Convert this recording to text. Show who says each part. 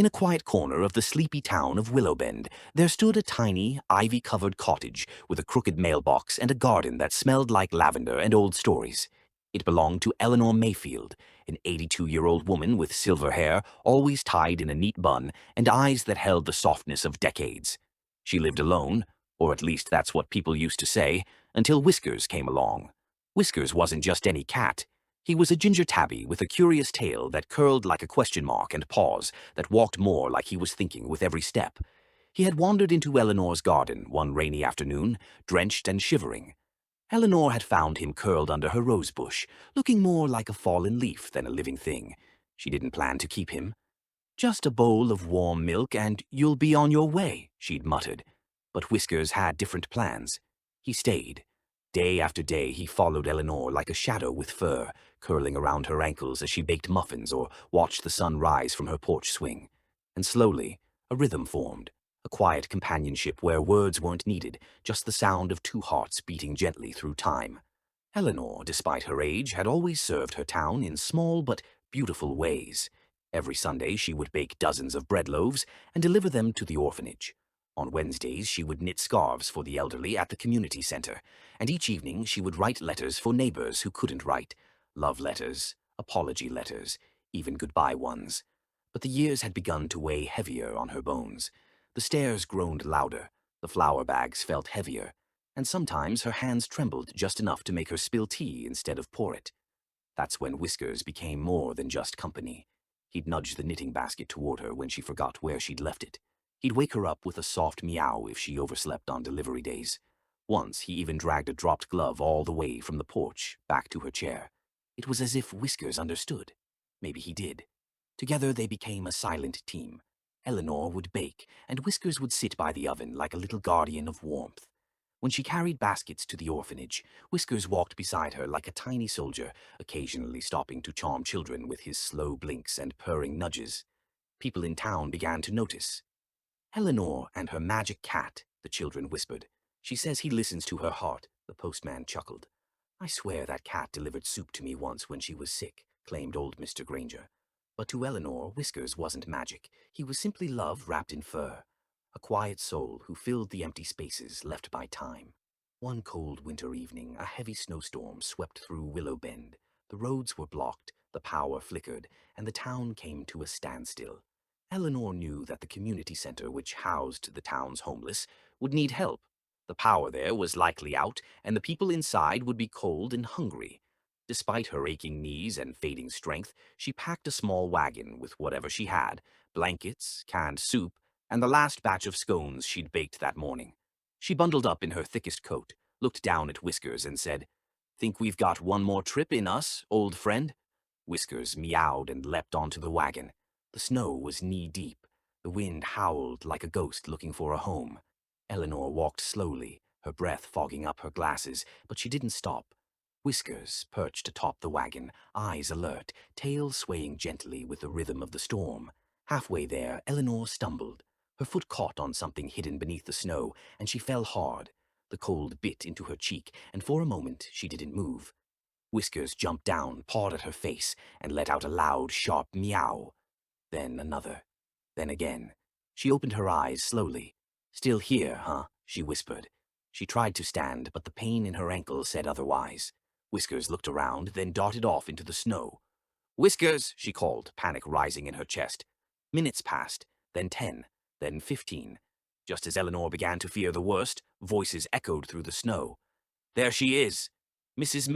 Speaker 1: In a quiet corner of the sleepy town of Willowbend, there stood a tiny, ivy-covered cottage with a crooked mailbox and a garden that smelled like lavender and old stories. It belonged to Eleanor Mayfield, an 82-year-old woman with silver hair, always tied in a neat bun, and eyes that held the softness of decades. She lived alone, or at least that's what people used to say, until Whiskers came along. Whiskers wasn't just any cat. He was a ginger tabby with a curious tail that curled like a question mark and paws that walked more like he was thinking with every step. He had wandered into Eleanor's garden one rainy afternoon, drenched and shivering. Eleanor had found him curled under her rose bush, looking more like a fallen leaf than a living thing. She didn't plan to keep him. "Just a bowl of warm milk and you'll be on your way," she'd muttered. But Whiskers had different plans. He stayed. Day after day he followed Eleanor like a shadow with fur, curling around her ankles as she baked muffins or watched the sun rise from her porch swing. And slowly, a rhythm formed, a quiet companionship where words weren't needed, just the sound of two hearts beating gently through time. Eleanor, despite her age, had always served her town in small but beautiful ways. Every Sunday she would bake dozens of bread loaves and deliver them to the orphanage. On Wednesdays she would knit scarves for the elderly at the community center, and each evening she would write letters for neighbors who couldn't write. Love letters, apology letters, even goodbye ones. But the years had begun to weigh heavier on her bones. The stairs groaned louder, the flour bags felt heavier, and sometimes her hands trembled just enough to make her spill tea instead of pour it. That's when Whiskers became more than just company. He'd nudge the knitting basket toward her when she forgot where she'd left it. He'd wake her up with a soft meow if she overslept on delivery days. Once he even dragged a dropped glove all the way from the porch back to her chair. It was as if Whiskers understood. Maybe he did. Together they became a silent team. Eleanor would bake, and Whiskers would sit by the oven like a little guardian of warmth. When she carried baskets to the orphanage, Whiskers walked beside her like a tiny soldier, occasionally stopping to charm children with his slow blinks and purring nudges. People in town began to notice. "Eleanor and her magic cat," the children whispered. "She says he listens to her heart," the postman chuckled. "I swear that cat delivered soup to me once when she was sick," claimed old Mr. Granger. But to Eleanor, Whiskers wasn't magic. He was simply love wrapped in fur. A quiet soul who filled the empty spaces left by time. One cold winter evening, a heavy snowstorm swept through Willowbend. The roads were blocked, the power flickered, and the town came to a standstill. Eleanor knew that the community center, which housed the town's homeless, would need help. The power there was likely out, and the people inside would be cold and hungry. Despite her aching knees and fading strength, she packed a small wagon with whatever she had, blankets, canned soup, and the last batch of scones she'd baked that morning. She bundled up in her thickest coat, looked down at Whiskers, and said, "Think we've got one more trip in us, old friend?" Whiskers meowed and leapt onto the wagon. The snow was knee-deep. The wind howled like a ghost looking for a home. Eleanor walked slowly, her breath fogging up her glasses, but she didn't stop. Whiskers perched atop the wagon, eyes alert, tail swaying gently with the rhythm of the storm. Halfway there, Eleanor stumbled. Her foot caught on something hidden beneath the snow, and she fell hard. The cold bit into her cheek, and for a moment she didn't move. Whiskers jumped down, pawed at her face, and let out a loud, sharp meow. Then another. Then again. She opened her eyes slowly. "Still here, huh?" she whispered. She tried to stand, but the pain in her ankle said otherwise. Whiskers looked around, then darted off into the snow. "Whiskers!" she called, panic rising in her chest. Minutes passed, then 10, then 15. Just as Eleanor began to fear the worst, voices echoed through the snow. "There she is! Mrs.